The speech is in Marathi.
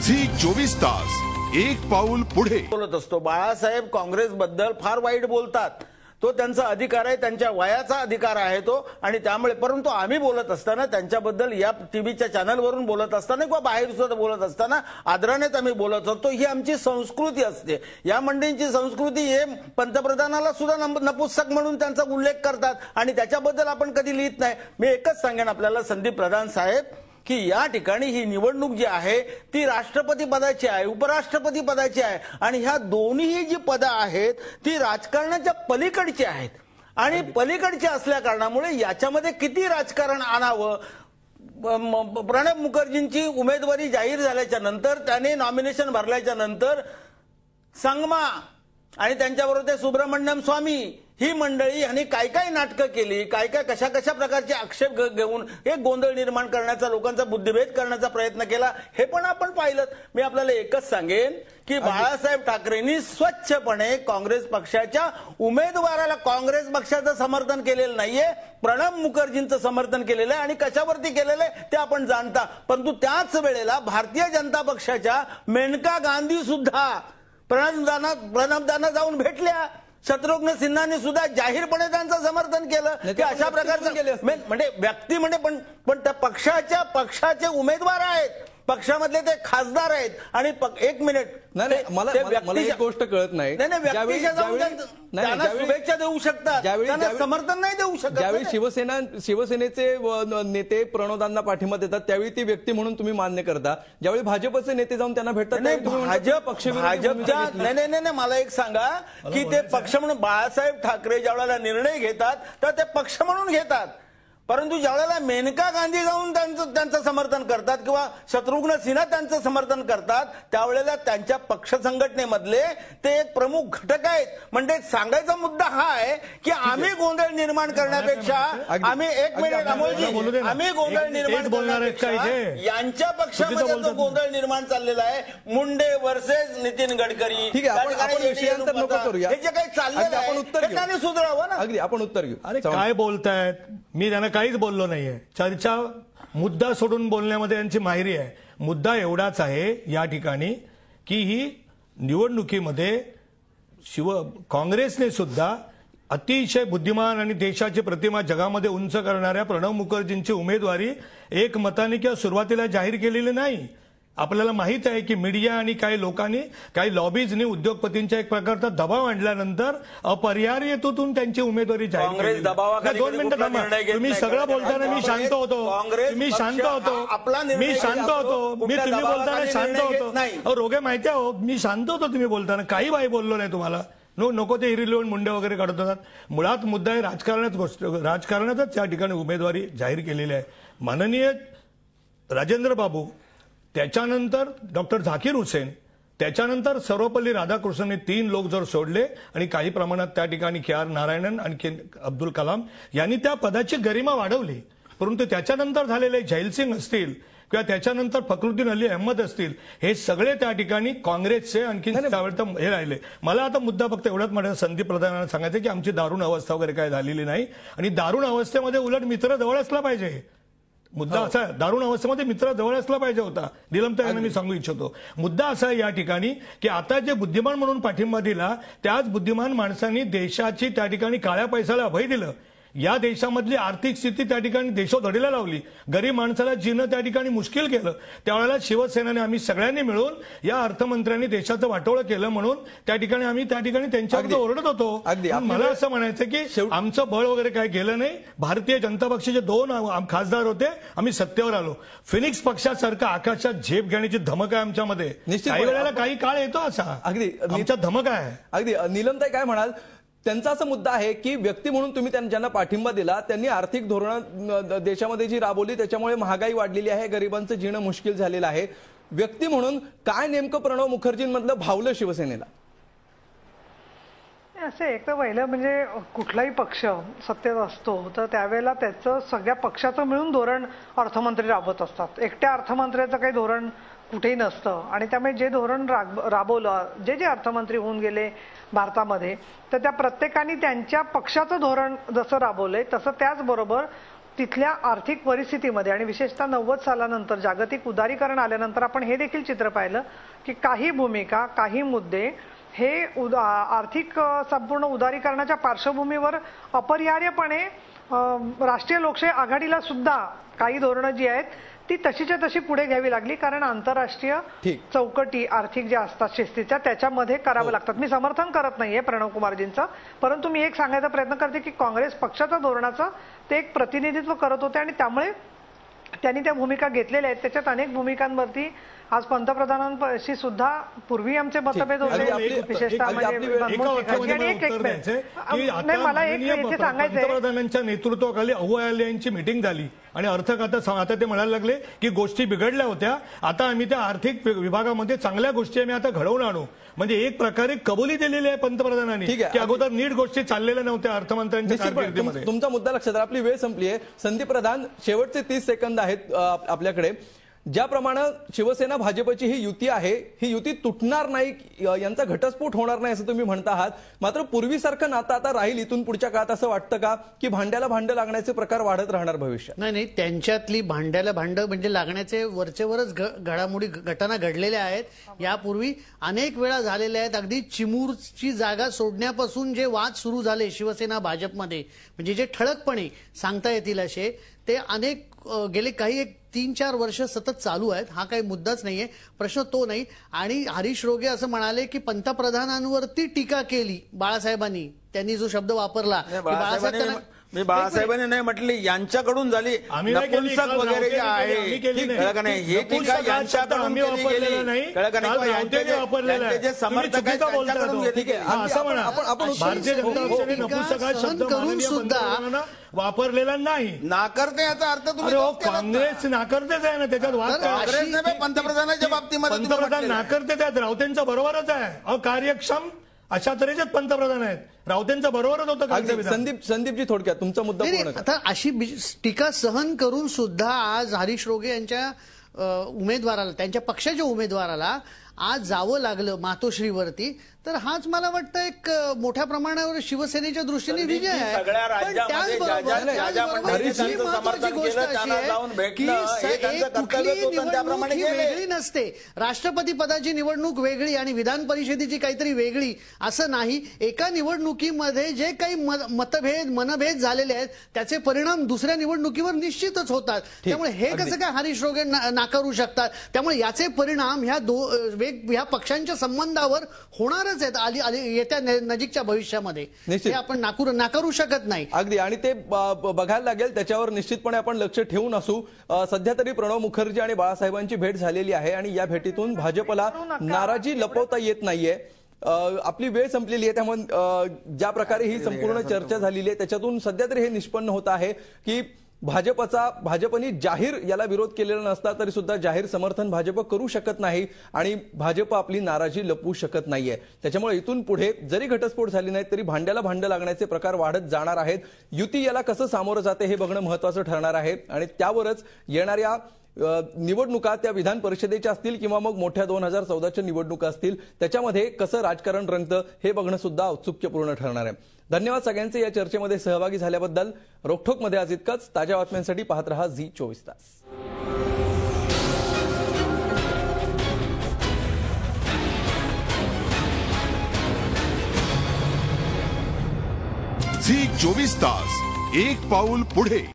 झी 24 तास एक पाऊल पुढे बोलत असतो। बाळासाहेब काँग्रेस बद्दल फार वाईट बोलतात, तो त्यांचा अधिकार आहे, त्यांच्या वयाचा अधिकार आहे तो, आणि त्यामुळे परंतु आम्ही बोलत असताना त्यांच्याबद्दल या टीव्हीच्या चॅनलवरून बोलत असताना किंवा बाहेर सुद्धा बोलत असताना आदरानेच आम्ही बोलत असतो। ही आमची संस्कृती असते। या मंडळींची संस्कृती हे पंतप्रधानाला सुद्धा नपुंसक म्हणून त्यांचा उल्लेख करतात आणि त्याच्याबद्दल आपण कधी लिहित नाही। मी एकच सांगेन आपल्याला संदीप प्रधान साहेब की या ठिकाणी ही निवडणूक जी आहे ती राष्ट्रपती पदाची आहे, उपराष्ट्रपती पदाची आहे, आणि ह्या दोन्ही जी पदं आहेत ती राजकारणाच्या पलीकडची आहेत आणि पलीकडची असल्या कारणामुळे याच्यामध्ये किती राजकारण आणावं। प्रणब मुखर्जींची उमेदवारी जाहीर झाल्याच्या नंतर, त्याने नॉमिनेशन भरल्याच्या नंतर संगमा आणि त्यांच्याबरोबर ते सुब्रमण्यम स्वामी ही मंडळी यांनी काय काय नाटकं केली, काय काय कशा कशा प्रकारचे आक्षेप घेऊन एक गोंधळ निर्माण करण्याचा, लोकांचा बुद्धिभेद करण्याचा प्रयत्न केला, हे पण आपण पाहिलं। मी आपल्याला एकच सांगेन की बाळासाहेब ठाकरेंनी स्वच्छपणे काँग्रेस पक्षाच्या उमेदवाराला, काँग्रेस पक्षाचं समर्थन केलेलं नाहीये, प्रणब मुखर्जींचं समर्थन केलेलं आहे आणि कशावरती केलेलं आहे ते आपण जाणता। परंतु त्याच वेळेला भारतीय जनता पक्षाच्या मेनका गांधी सुद्धा प्रणबदांना जाऊन भेटल्या। शत्रुघ्न सिन्हाने सुद्धा जाहीरपणे त्यांचं समर्थन केलं की अशा प्रकारचं म्हणजे व्यक्ती म्हणजे पण त्या पक्षाचे उमेदवार आहेत, पक्षामधले ते खासदार आहेत आणि एक मिनिट मला एक गोष्ट कळत नाही, त्यांना शुभेच्छा देऊ शकतात, त्यांना समर्थन नाही देऊ शकत। ज्यावेळी शिवसेनेचे नेते प्रणोदांना पाठिंबा देतात त्यावेळी ती व्यक्ती म्हणून तुम्ही मान्य करता, ज्यावेळी भाजपचे नेते जाऊन त्यांना भेटतात भाजपच्या नाही, मला एक सांगा की ते पक्ष म्हणून बाळासाहेब ठाकरे ज्यावेळेला निर्णय घेतात तर ते पक्ष म्हणून घेतात, परंतु ज्यावेळेला मेनका गांधी जाऊन त्यांचं समर्थन करतात किंवा शत्रुघ्न सिन्हा त्यांचं समर्थन करतात त्यावेळेला त्यांच्या पक्ष संघटनेमधले ते एक प्रमुख घटक आहेत। म्हणजे सांगायचा मुद्दा हा आहे की आम्ही गोंधळ निर्माण करण्यापेक्षा आम्ही एक मिनिट अमोलजी, आम्ही गोंधळ निर्माण करण्यापेक्षा यांच्या पक्षामध्ये जो गोंधळ निर्माण चाललेला आहे, मुंडे वर्सेस नितीन गडकरी, ठीक आहे, आपण विषयांतर नको करूया, हे जे काही चाललेलं आहे त्यांनी सुधारावं ना। अगदी आपण उत्तर घेऊ। अरे काय बोलतायत, मी त्यांना काहीच बोललो नाहीये। चर्चा मुद्दा सोडून बोलण्यामध्ये यांची माहिरी आहे। मुद्दा एवढाच आहे या ठिकाणी की ही निवडणुकीमध्ये काँग्रेसने सुद्धा अतिशय बुद्धिमान आणि देशाची प्रतिमा जगामध्ये उंच करणाऱ्या प्रणब मुखर्जींची उमेदवारी एक मताने किंवा सुरुवातीला जाहीर केलेली नाही। आपल्याला माहित आहे की मीडिया आणि काही लोकांनी, काही लॉबीजनी, उद्योगपतींच्या एक प्रकारचा दबाव आणल्यानंतर अपरिहार्य हेतूतून त्यांची उमेदवारी जाहीर केली। 2 मिनिटं थांबा, तुम्ही सगळं बोलताना मी शांत होतो, मी शांत होतो, तुम्ही बोलताना शांत होतो। रोगे माहिती आहे, मी शांत होतो तुम्ही बोलताना, काही बाई बोललो नाही तुम्हाला। नको ते इरिलेव्हंट मुंडे वगैरे काढत होतात। मुळात मुद्दा आहे राजकारणातच त्या ठिकाणी उमेदवारी जाहीर केलेली आहे। माननीय राजेंद्र बाबू, त्याच्यानंतर डॉक्टर झाकीर हुसेन, त्याच्यानंतर सर्वपल्ली राधाकृष्णन, 3 लोक जर सोडले आणि काही प्रमाणात त्या ठिकाणी KR नारायणन आणि अब्दुल कलाम यांनी त्या पदाची गरिमा वाढवली, परंतु त्याच्यानंतर झालेले जैलसिंग असतील किंवा त्याच्यानंतर फखरुद्दीन अली अहमद असतील, हे सगळे त्या ठिकाणी काँग्रेसचे आणखी त्यावेळेला हे राहिले। मला आता मुद्दा फक्त एवढाच म्हणायचं, संदीप प्रधानांना सांगायचं की आमची दारुण अवस्था वगैरे काय झालेली नाही आणि दारुण अवस्थेमध्ये उलट मित्र जवळ असला पाहिजे। मुद्दा असा आहे, दारुण अवस्थेमध्ये मित्र जवळ असला पाहिजे होता। निलमताई यांना मी सांगू इच्छितो, मुद्दा असा आहे या ठिकाणी की आता जे बुद्धिमान म्हणून पाठिंबा दिला त्याच बुद्धिमान माणसांनी देशाची त्या ठिकाणी काळ्या पैशाला अभय दिलं। या देशामधली आर्थिक स्थिती त्या ठिकाणी देशोधडीला लावली, गरीब माणसाला जीणं त्या ठिकाणी मुश्किल केलं। त्यावेळेला शिवसेनेने आम्ही सगळ्यांनी मिळून या अर्थमंत्र्यांनी देशाचं वाटोळं केलं म्हणून त्या ठिकाणी आम्ही त्यांच्यावर ओरडत होतो। मला असं म्हणायचं की आमचं बळ वगैरे काय गेलं नाही। भारतीय जनता पक्षाचे 2 खासदार होते, आम्ही सत्तेवर आलो। फिनिक्स पक्षासारखं आकाशात झेप घेण्याची धमक आहे आमच्यामध्ये, काही वेळेला काही काळ येतो असा, अगदी आमच्या धमक आहे। अगदी निलमताई काय म्हणाल, त्यांचा असा मुद्दा आहे की व्यक्ती म्हणून तुम्ही ज्यांना पाठिंबा दिला त्यांनी आर्थिक धोरणं देशामध्ये जी राबवली त्याच्यामुळे महागाई वाढलेली आहे, गरिबांचं जीणं मुश्किल झालेलं आहे। व्यक्ती म्हणून काय नेमकं प्रणब मुखर्जींमधलं भावलं शिवसेनेला? असं एक तर पहिलं म्हणजे कुठलाही पक्ष सत्तेत असतो तर त्यावेळेला त्याचं सगळ्या पक्षाचं मिळून धोरण अर्थमंत्री राबवत असतात। एकट्या अर्थमंत्र्याचं काही धोरण कुठेही नसतं आणि त्यामुळे जे धोरण राबवलं, जे अर्थमंत्री होऊन गेले भारतामध्ये, तर त्या प्रत्येकाने त्यांच्या पक्षाचं धोरण जसं राबवलंय तसं त्याचबरोबर तिथल्या आर्थिक परिस्थितीमध्ये आणि विशेषतः 90 सालानंतर जागतिक उदारीकरण आल्यानंतर आपण हे देखील चित्र पाहिलं की काही भूमिका, काही मुद्दे हे आर्थिक संपूर्ण उदारीकरणाच्या पार्श्वभूमीवर अपरिहार्यपणे राष्ट्रीय लोकशाही आघाडीला सुद्धा काही धोरणं जी आहेत ती तशीच्या तशी पुढे घ्यावी लागली, कारण आंतरराष्ट्रीय चौकटी आर्थिक ज्या असतात शिस्तीच्या त्याच्यामध्ये करावं लागतात. मी समर्थन करत नाहीये प्रणव कुमारजींचं, परंतु मी एक सांगायचा प्रयत्न करते की काँग्रेस पक्षाच्या धोरणाचं ते एक प्रतिनिधित्व करत होते आणि त्यामुळे त्यांनी त्या भूमिका घेतलेल्या आहेत. त्याच्यात अनेक भूमिकांवरती आज पंतप्रधानांशी सुद्धा पूर्वी आमचे मतभेद होते, विशेषतः मला एक इथे सांगायचंय, पंतप्रधानांच्या नेतृत्वाखाली अहवाल यांची मीटिंग झाली आणि अर्थ खाता आता ते म्हणायला लागले की गोष्टी बिघडल्या होत्या, आता आम्ही त्या आर्थिक विभागामध्ये चांगल्या गोष्टी आम्ही आता घडवून आणू. म्हणजे एक प्रकारे कबुली दिलेली आहे पंतप्रधानांनी की अगोदर नीट गोष्टी चाललेल्या नव्हत्या अर्थमंत्र्यांच्या कारकिर्दीमध्ये. तुमचा मुद्दा लक्षात आला. आपली वेळ संपली आहे. संदीप प्रधान, शेवटचे 30 सेकंद आहेत आपल्याकडे. ज्याप्रमाणे शिवसेना भाजपची ही युती आहे, ही युती तुटणार नाही, यांचा घटस्फोट होणार नाही असं तुम्ही म्हणता आहात. मात्र पूर्वीसारखं नातं आता राहील इथून पुढच्या काळात असं वाटतं का, की भांड्याला भांडं लागण्याचे प्रकार वाढत राहणार भविष्यात? नाही, त्यांच्यातली भांड्याला भांडं म्हणजे लागण्याचे वरचेवरच घडामोडी घटना घडलेल्या आहेत. यापूर्वी अनेक वेळा झालेल्या आहेत. अगदी चिमूरची जागा सोडण्यापासून जे वाद सुरू झाले शिवसेना भाजपमध्ये, म्हणजे जे ठळकपणे सांगता येतील असे, ते अनेक गेले काही 3-4 वर्ष सतत चालू आहेत. हा काही मुद्दाच नाहीये, प्रश्न तो नाही. आणि हरीश रोगे असं म्हणाले की पंतप्रधानांवरती टीका केली बाळासाहेबांनी, त्यांनी जो शब्द वापरला मी बाळासाहेबांनी नाही म्हटली, यांच्याकडून झाली. नपुंसक वगैरे जे आहे कळलं का नाही, हे टीका यांच्याकडून केली गेली, कळलं का नाही, यांचे जे समर्थक आहेत त्यांच्याकडून गेली. असं म्हणा, भारतीय जनता पक्षाने नपुंसक हा शब्द सुद्धा वापरलेला नाही. नाकारते याचा अर्थ तुम्ही काँग्रेस नाकारतेच आहे ना, त्याच्यात वाद काँग्रेस पंतप्रधानाच्या बाबतीमध्ये पंतप्रधान नाकारते त्यात राऊतांच्या बरोबरच आहे. कार्यक्षम अशा तऱ्हेचेच पंतप्रधान आहेत. राऊतांच्या बरोबरच होतं. संदीपजी, थोडक्यात तुमचा मुद्दा पूर्ण करा. आता अशी टीका सहन करून सुद्धा आज हरीश रोगे यांच्या उमेदवाराला, त्यांच्या पक्षाच्या उमेदवाराला आज जावं लागलं मातोश्रीवरती, तर हाच मला वाटतं एक मोठ्या प्रमाणावर शिवसेनेच्या दृष्टीने विजय आहे. पण त्याचबरोबर महत्वाची गोष्ट अशी आहे की कुठली निवडणूक ही वेगळी नसते. राष्ट्रपती पदाची निवडणूक वेगळी आणि विधान परिषदेची काहीतरी वेगळी असं नाही. एका निवडणुकीमध्ये जे काही मनभेद झालेले आहेत त्याचे परिणाम दुसऱ्या निवडणुकीवर निश्चितच होतात. त्यामुळे हे कसं काय हरीश रोगे नाकारू शकतात? त्यामुळे याचे परिणाम ह्या पक्षांच्या संबंधावर होणारच आहेत येत्या नजीकच्या भविष्यामध्ये. हे आपण नाकारू शकत नाही. अगदी, आणि ते बघायला लागेल, त्याच्यावर निश्चितपणे आपण लक्ष ठेवून असू. सध्या तरी प्रणव मुखर्जी आणि बाळासाहेबांची भेट झालेली आहे आणि या भेटीतून भाजपला नाराजी लपवता येत नाहीये. आपली वेळ संपलेली आहे, त्यामुळे ज्या प्रकारे ही संपूर्ण चर्चा झालेली आहे त्याच्यातून सध्या तरी हे निष्पन्न होत आहे की भाजपने जाहीर याला विरोध केलेला नसला तरी सुद्धा जाहीर समर्थन भाजप करू शकत नाही आणि भाजप आपली नाराजी लपवू शकत नाहीये. त्याच्यामुळे इथून पुढे जरी घटस्फोट झाली नाही तरी भांड्याला भांडं लागण्याचे प्रकार वाढत जाणार आहेत. युती याला कसं सामोरं जाते हे बघणं महत्वाचं ठरणार आहे आणि त्यावरच येणाऱ्या निवडणुका, त्या विधान परिषदेच्या असतील किंवा मग मोठ्या 2014च्या निवडणुका असतील, त्याच्यामध्ये कसं राजकारण रंगतं हे बघणं सुद्धा औत्सुक्यपूर्ण ठरणार आहे. धन्यवाद सगळ्यांचे या चर्चेमध्ये सहभागी झाल्याबद्दल. रोखठोकमध्ये आज इतकंच. ताज्या बातम्यांसाठी पाहत रहा झी24 तास. झी 24 तास, एक पाऊल पुढे.